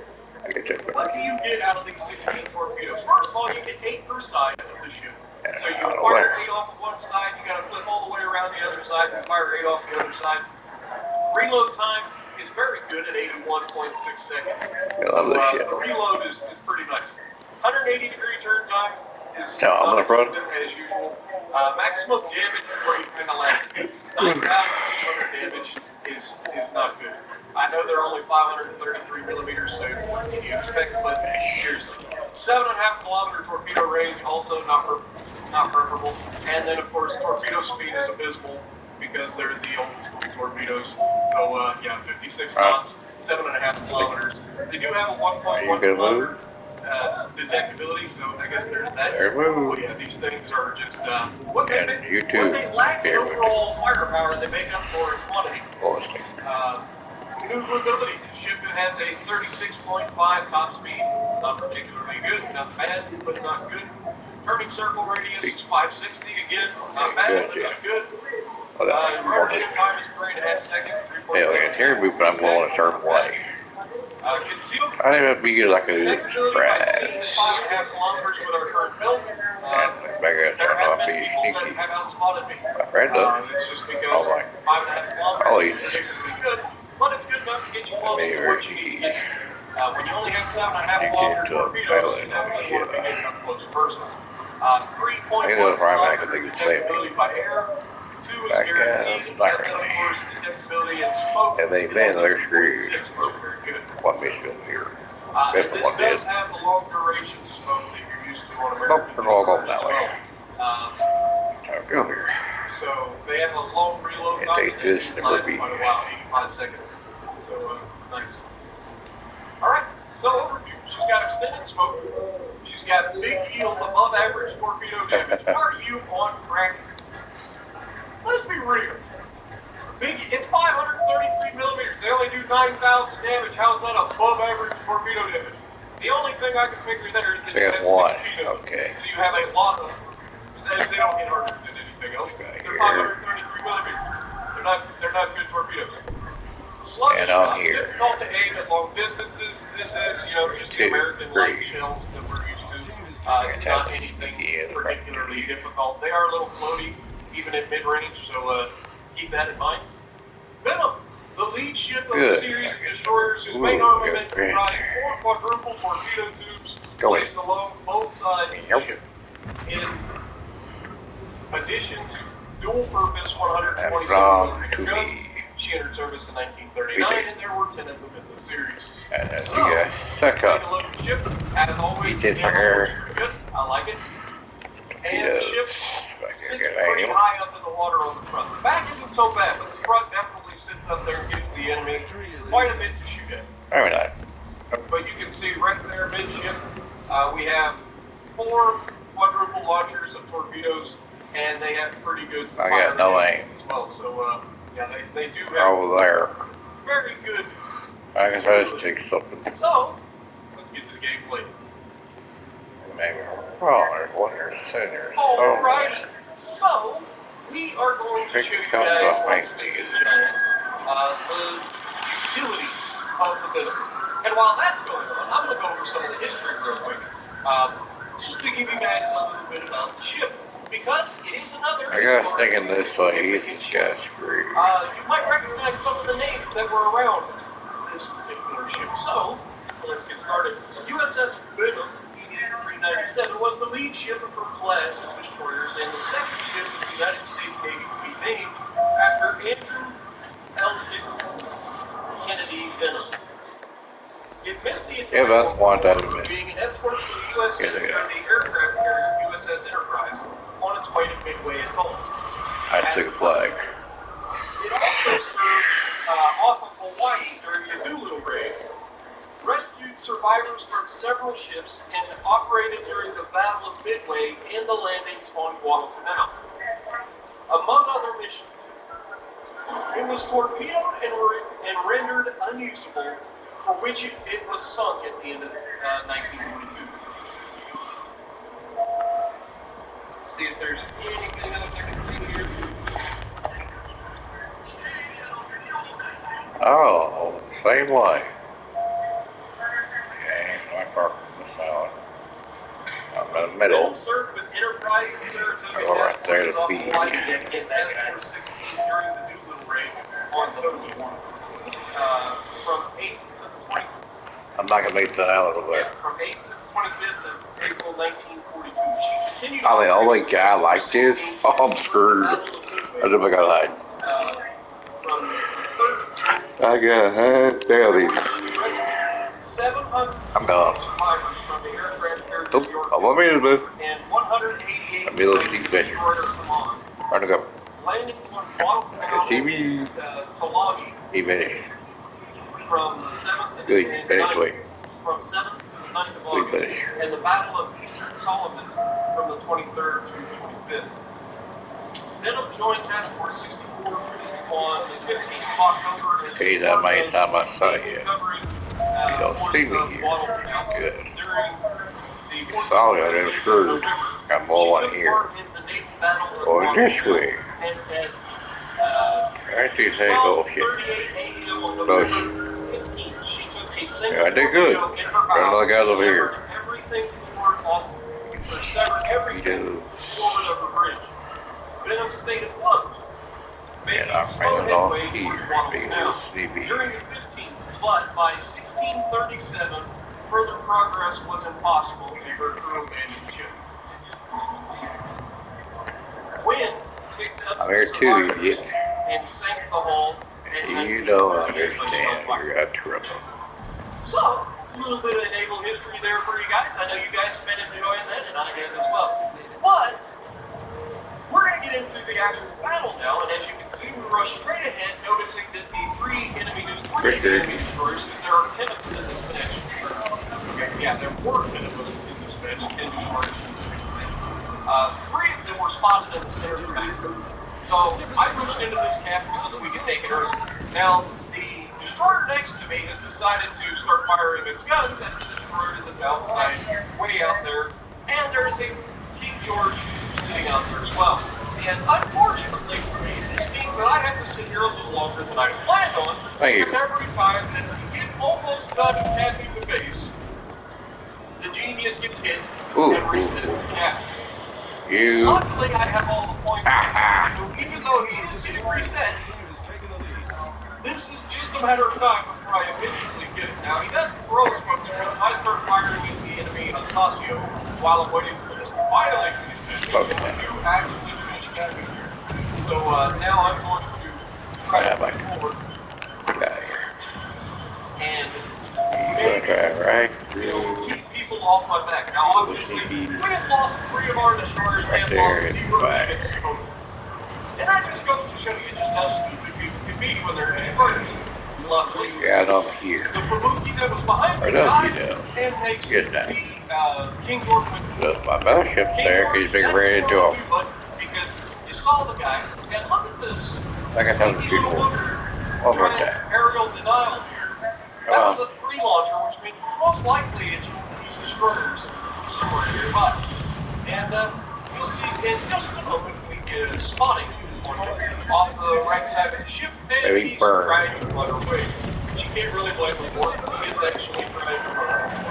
what do you get out of these 16 torpedoes? First of all, you get 8 per side of the ship. So you fire 8 off of one side, you got to flip all the way around the other side and fire 8 off the other side. Reload time is very good at 81.6 seconds. I love this shit. The reload is pretty nice. 180 degree turn time is No, I'm gonna front. as usual. Maximum damage is where you kind of land. 9,600 damage is not good. I know they're only 533 millimeters, so what can you expect? But here's 7.5 kilometer torpedo range, also not preferable. And then of course torpedo speed is abysmal because they're the old school torpedoes. So yeah, 56 knots, 7.5 kilometers. They do have a 1.1 kilometer detectability, so I guess there's that. Oh yeah, these things are just what they lack in overall firepower, they make up for in quantity. Maneuverability. The ship has a 36.5 top speed, not particularly good, not bad, but not good. Turning circle radius is 560 again, not bad, but not good. Immersion time is 3.5 seconds. Yeah, it's here, but I'm going a certain way. I didn't have to be good like I did surprise. 5.5 kilometers with our current build. And back at There have I'll been be people that sneaky. have outspotted me. My friend does. It's just because Oh my. 5.5 kilometers Oh, is particularly good, but it's good enough to get you close to what you need to get. When you only have 7.5 kilometer torpedoes, you definitely want to be getting up close personal. 3.1 kilometer detectability by air. 2 is guaranteed, and then of course detectability and smoke. And they man, they're screwed. 6 very good. What mission here? And this does have the long duration smoke that you're used to on American I'll go that way. I'll go here. So they have a long reload time. Take this, number B. Quite a while, 85 seconds. So nice. All right. So overview. She's got extended smoke. She's got big yield, above average torpedo damage. Are you on track? Let's be real. It's 533 millimeters. They only do 9,000 damage. How is that above average torpedo damage? The only thing I can figure there is that you have 6 torpedoes. Okay. So you have a lot of. They don't get harder than anything else. They're 533 millimeters. They're not good torpedoes. Sluggish shot, difficult to aim at long distances. This is, just the American light shells that we're used to. It's not anything particularly difficult. They are a little floaty, even at mid-range, so keep that in mind. Venom, the lead ship of the series of destroyers whose main armament comprised 4 quadruple torpedo tubes placed along both sides of the ship. In addition to dual-purpose 127mm guns, she entered service in 1939, and there were 10 of them in the series. That's you guys. Suck up. Ship, as always, Eat this sucker. good. I like it. And the ship sits pretty high up in the water on the front. The back isn't so bad, but the front definitely sits up there and gives the enemy quite a bit to shoot at. Very nice. But you can see right there midship, we have 4 quadruple launchers of torpedoes, and they have pretty good I got no aim. As well. So, yeah, they do have over there. Very good. I guess I just take something. So, let's get to the gameplay. Maybe. Oh, there's one here senior. Alrighty. So, we are going to show you guys once again the utility of the bidder. And while that's going on, I'm going to go over some of the history real quick. Just to give you guys a little bit about the ship. Because it is another... I got thinking this way, this guy's screwed. You might recognize some of the names that were around this particular ship. So, let's get started. USS Bidder 397 was the lead ship of her class of destroyers and the second ship of the United States Navy to be named after Andrew L. Kennedy Benham. It missed the attention of being an escort to the U.S. Navy aircraft carrier USS Enterprise on its way to Midway Atoll. I took a flag. It also served off of Hawaii during the Doolittle raid, rescued survivors from several ships, and operated during the Battle of Midway and the landings on Guadalcanal. Among other missions, it was torpedoed and rendered unusable, for which it was sunk at the end of 1942. See if there's anything else I can see here. Oh, same way. Okay, I parked this out. I'm in the middle. Served with Enterprise and Saratoga. Go right there to feed. During the Doolittle raid on the from 8 to 20. I'm not gonna make that out over there. From 8 to 25th of April 1942. She continued. I'm the only guy like this. Oh, I'm screwed. I don't think I lied. I got half belly. I'm gone. Nope, I'm over here, boo. I'm in those deep ventures. Trying to go. I can see me. He finished. Good, finish way. From 7th to the 9th of August, and the Battle of Eastern Solomon from the 23rd to 25th. Benham joined Task Force 64 on the 15th of October. Okay, that might not my sight yet. You don't see me here. Good. Solid, I didn't screw. Got more one here. Going this way. I see his head go shit. Close. Yeah, I did good. Got another guy over here. You do. And I'm running off here because sleepy. During the 15th, but by 1637, further progress was impossible in her crew abandoned ship. Wind picked up I'm here too, idiot. and sank the hull. And you don't understand. You're out of trouble. So, a little bit of naval history there for you guys. I know you guys have been enjoying that, and I have as well. But we're going to get into the actual battle now, and as you can see, we rush straight ahead, noticing that the 3 enemy destroyers, there are 10 of them in this match. Okay, yeah, there were 10 of them in this match, 10 destroyers. 3 of them were spotted in the center of the battle. So I pushed into this captain so that we could take it early. Now, the destroyer next to me has decided to start firing its guns at the destroyer that's outside, way out there, and there's a King George sitting out there as well. And unfortunately for me, this means that I have to sit here a little longer than I planned on, because every time that we get almost done tapping the base, the genius gets hit and resets the captain. Luckily, I have all the points, so even though he is getting reset, this is just a matter of time before I eventually get it. Now, he does throw a smoke because I start firing at the enemy Anastasio while I'm waiting for this to violate his mission. And we do actually finish capping here. So now I'm going to try to move forward. And keep people off my back. Now, obviously, we have lost 3 of our destroyers and lost 0 ships total. And that just goes to show you just how stupid people can be when they're destroyers. Luckily, yeah, I'm here. The Pamuki that was behind me died, and they King George went. Look, my battleship's there. He's being ran into him. Because you saw the guy, and look at this. I got something to shoot for. What was that? Aerial denial here. That was a 3 launcher, which means most likely it's these destroyers somewhere nearby. And you'll see in just a moment we get a spotting off the right side of the ship. And he's trying to run away. She can't really blame him for it. He is actually trying to run away.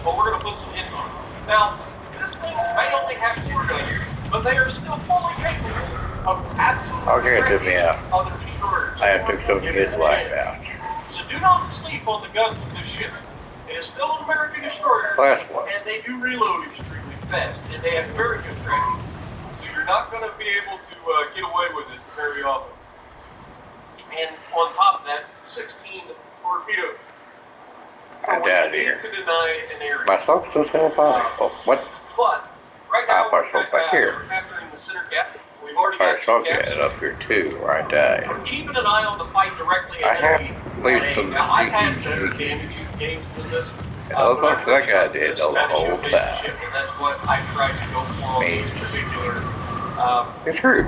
But we're going to put some hits on it. Now, this thing may only have 4 guns, but they are still fully capable of absolutely other destroyers. I have took some of his life out. So do not sleep on the guns of this ship. It is still an American destroyer, and they do reload extremely fast, and they have very good tracking. So you're not going to be able to get away with it very often. And on top of that, 16 torpedoes. I'm down here. To deny an area. My folks still say what? But right now, we're back here. Capturing the center gap. We've already got it up here too, right there. We're keeping an eye on the fight directly ahead of me. I've had better games than this. That guy did the whole time. And that's what I tried to go for in particular. It's true.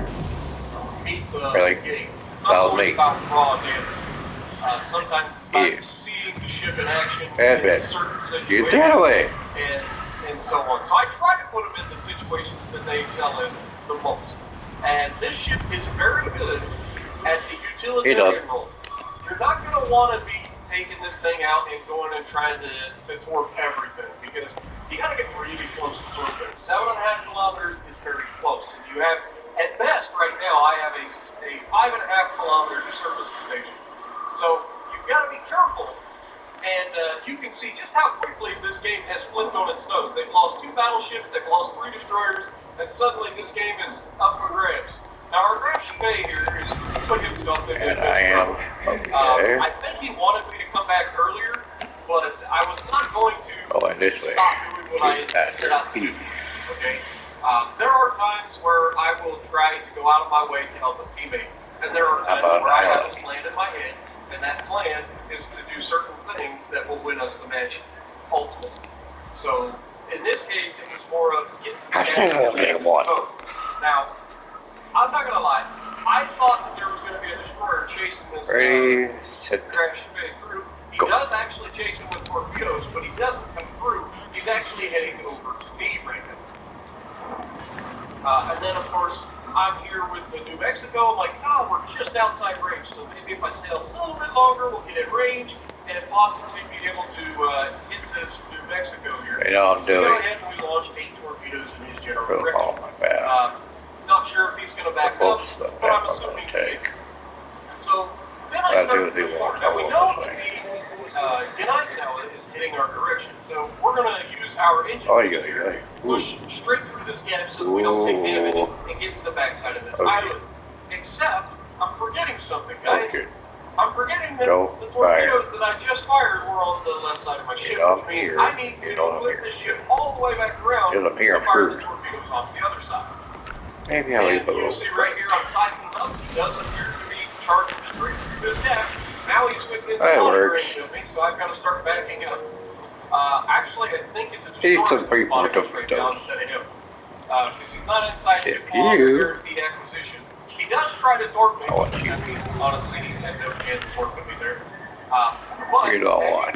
Really? Game. That was me. Raw damage. Sometimes by seeing the ship in action in certain situations and so on. So I try to put them in the situations that they excel in the most. And this ship is very good at the utilitarian role. You're not going to want to be taking this thing out and going and trying to torp everything, because you got to get really close to torping. 7.5 kilometers is very close. And you have, at best right now, I have a 5.5 kilometer surface station. So you've got to be careful. And you can see just how quickly this game has flipped on its nose. They've lost 2 battleships, they've lost 3 destroyers, and suddenly this game is up for grabs. Now our Rash Bay here is putting himself in and I am okay. I think he wanted me to come back earlier, but I was not going to and this way. stop doing what I had set out to do. Okay? There are times where I will try to go out of my way to help a teammate. And there are times where I have a plan in my head, and that plan is to do certain things that will win us the match ultimately. So, in this case, it was more of getting Now, I'm not going to lie. I thought that there was going to be a destroyer chasing this Crash Bay through. He does actually chase him with torpedoes, but he doesn't come through. He's actually heading over to me right now. And then, of course, I'm here with the New Mexico. I'm like, oh, we're just outside range. So maybe if I sail a little bit longer, we'll get in range and possibly be able to hit this New Mexico here. They don't do it. Go ahead and we launch 8 torpedoes in his general direction. Oh, my bad. Not sure if he's going to back up, but I'm assuming he is. So then I start to explore. Now we know that the United now is hitting our direction. So we're going to use our engine to push straight through this gap so that we don't take damage and get to the backside of this island. Except, I'm forgetting something, guys. I'm forgetting that the torpedoes that I just fired were on the left side of my ship. Which means I need to flip the ship all the way back around to fire the torpedoes off the other side. Maybe I'll leave a little. You see right here, I'm sizing him up. He does appear to be charging straight through this gap. Now he's within the range of me, so I've got to start backing up. Actually, I think it's a destroyer right now instead of him. Because he's not inside the guaranteed acquisition. He does try to torp me. Honestly, he's had no chance to torp me there. But you don't want.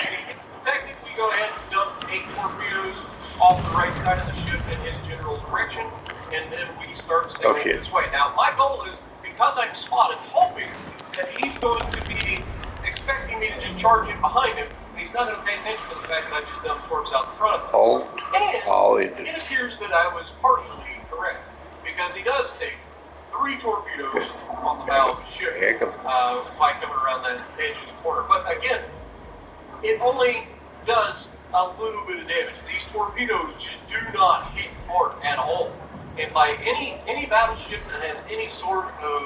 Technically, go ahead and dump 8 torpedoes off the right side of the ship in his general direction, and then we start sailing this way. Now, my goal is, because I'm spotted, hoping that he's going to be expecting me to just charge in behind him. He's not going to pay attention to the fact that I just dumped torps out in front of him. And it appears that I was partially correct, because he does take 3 torpedoes on the bow of the ship by coming around that edge of the corner. But again, it only does a little bit of damage. These torpedoes just do not hit hard at all. And by any battleship that has any sort of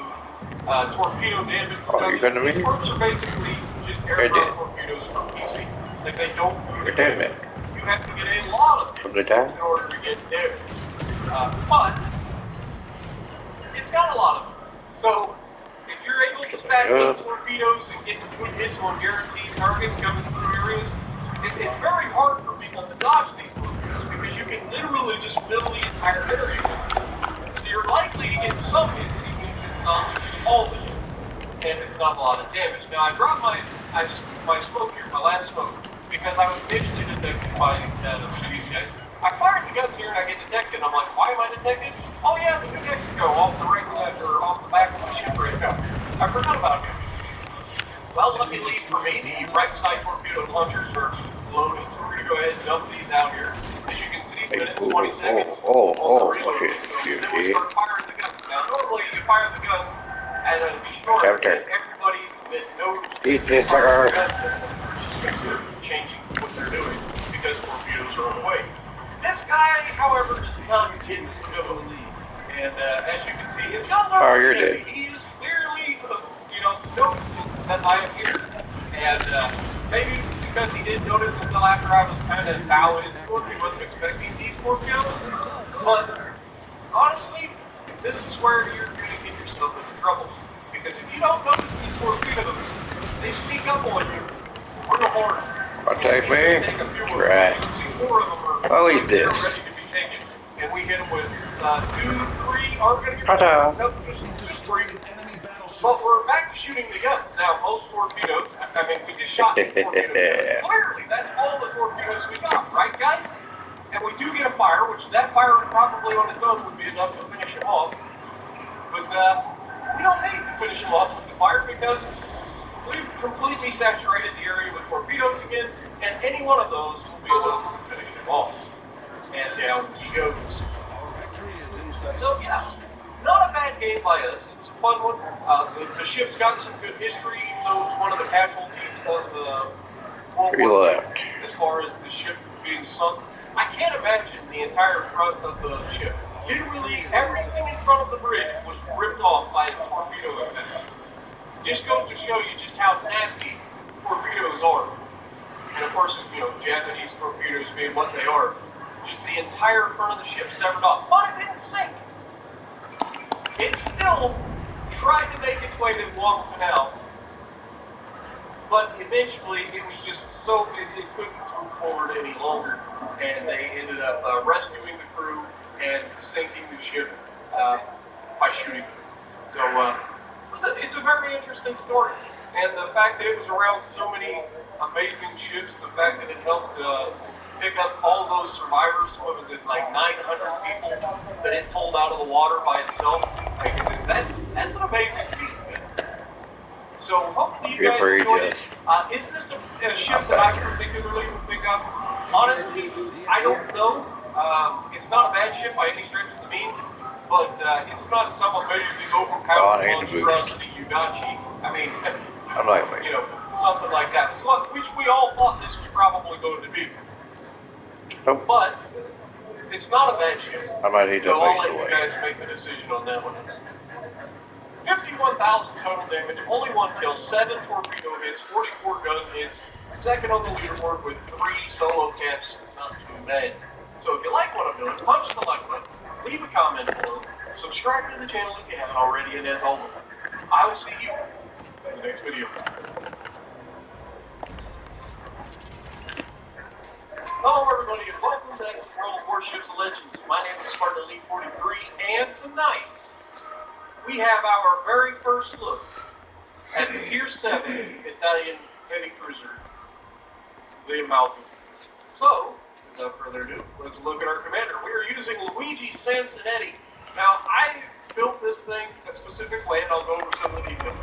torpedo damage, these torps are basically just aircraft torpedoes from PC. Like they don't do damage. You have to get a lot of damage in order to get damage. But it's got a lot of them. So if you're able to stack up torpedoes and get good hits on guaranteed targets coming through your here is it's very hard for people to dodge these torpedoes because you can literally just fill the entire area. So you're likely to get some hits, even if it's not all the hits, and it's not a lot of damage. Now, I dropped my smoke here, my last smoke, because I was initially detected by these guys. I fired the guns here and I get detected. I'm like, why am I detected? Oh yeah, the New Mexico off the right side or off the back of the ship right now. I forgot about him. Well, luckily for me, the right side torpedo launchers are loaded, so we're going to go ahead and dump these out here. As you can see, minute 20 seconds on the reload. So then we start firing the guns. Now, normally you fire the guns at a short, and everybody that knows fire the guns are changing what they're doing because torpedoes are on the way. This guy, however, does not intend to go. And as you can see, his guns are heavy. He is clearly, noticing that I am here. And maybe because he didn't notice until after I was kind of bowing into him, he wasn't expecting these torpedoes. But honestly, this is where you're going to get yourself into trouble. Because if you don't notice these torpedoes, they sneak up on you real hard. I'll take me. Right. I'll eat this. Ready to be taken. And we hit them with 2, 3, are we going to get nope, just 3. But we're back to shooting the guns. Now, most torpedoes, I mean, we just shot 2 torpedoes. Clearly, that's all the torpedoes we got, right, guys? And we do get a fire, which that fire probably on its own would be enough to finish him off. But we don't need to finish him off with the fire because we've completely saturated the area with torpedoes again, and any one of those will be enough to finish him off. And down he goes. So, yeah, not a bad game by us. It's a fun one. The ship's got some good history, even though it's one of the casualties of World War II as far as the ship being sunk. I can't imagine the entire front of the ship. Literally, everything in front of the bridge was ripped off by a torpedo event. Just goes to show you just how nasty torpedoes are. And of course, Japanese torpedoes being what they are. Just the entire front of the ship severed off. But it didn't sink. It still tried to make its way to Guam Canal. But eventually, it was just so, it couldn't move forward any longer. And they ended up rescuing the crew and sinking the ship by shooting them. So, it's a very interesting story. And the fact that it was around so many amazing ships, the fact that it helped pick up all those survivors, what was it, like 900 people that it pulled out of the water by itself, that's an amazing feat, man. So hopefully you guys enjoyed it. Is this a ship that I particularly would pick up? Honestly, I don't know. It's not a bad ship by any stretch of the means, but it's not some amazing overpowered monstrosity Yugachi. I mean, something like that. Which we all thought this was probably going to be. Nope. But it's not a bad ship. I might need to so I'll let you guys make the decision on that one. 51,000 total damage, only 1 kill, 7 torpedo hits, 44 gun hits, second on the leaderboard with 3 solo caps, not too bad. So if you like what I'm doing, punch the like button, leave a comment below, subscribe to the channel if you haven't already, and as always, I will see you in the next video. Hello everybody, and welcome back to World of Warships Legends. My name is Spartan Elite 43, and tonight, we have our very first look at the Tier 7 Italian heavy cruiser, the Amalfi. So, without further ado, let's look at our commander. We are using Luigi Sansonetti. Now, I built this thing a specific way, and I'll go over some of the details.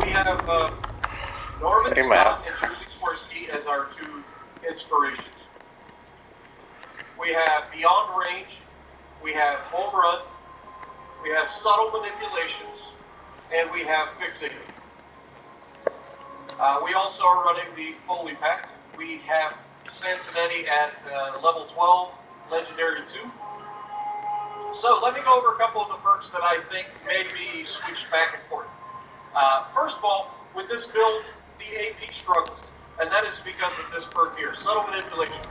We have Norman Scott and Jerzy Swirsky as our 2 inspirations. We have Beyond Range, we have Home Run, we have Subtle Manipulations, and we have Fixated. We also are running the Foley Pack. We have Sansonetti at level 12, Legendary 2. So let me go over a couple of the perks that I think may be switched back and forth. First of all, with this build, the AP struggles, and that is because of this perk here, Subtle Manipulation.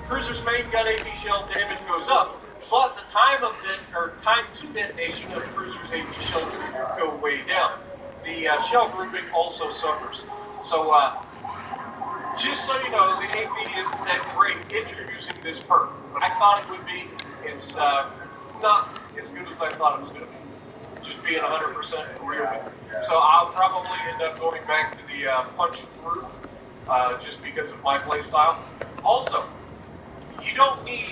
Cruiser's main gun AP shell damage goes up, but the time to detonation of the cruiser's AP shells go way down. The shell grouping also suffers. So Just so you know, the AP isn't that great introducing this perk. I thought it would be. It's not as good as I thought it was going to be. Just being 100% real with you. So I'll probably end up going back to the punch through just because of my play style. Also, you don't need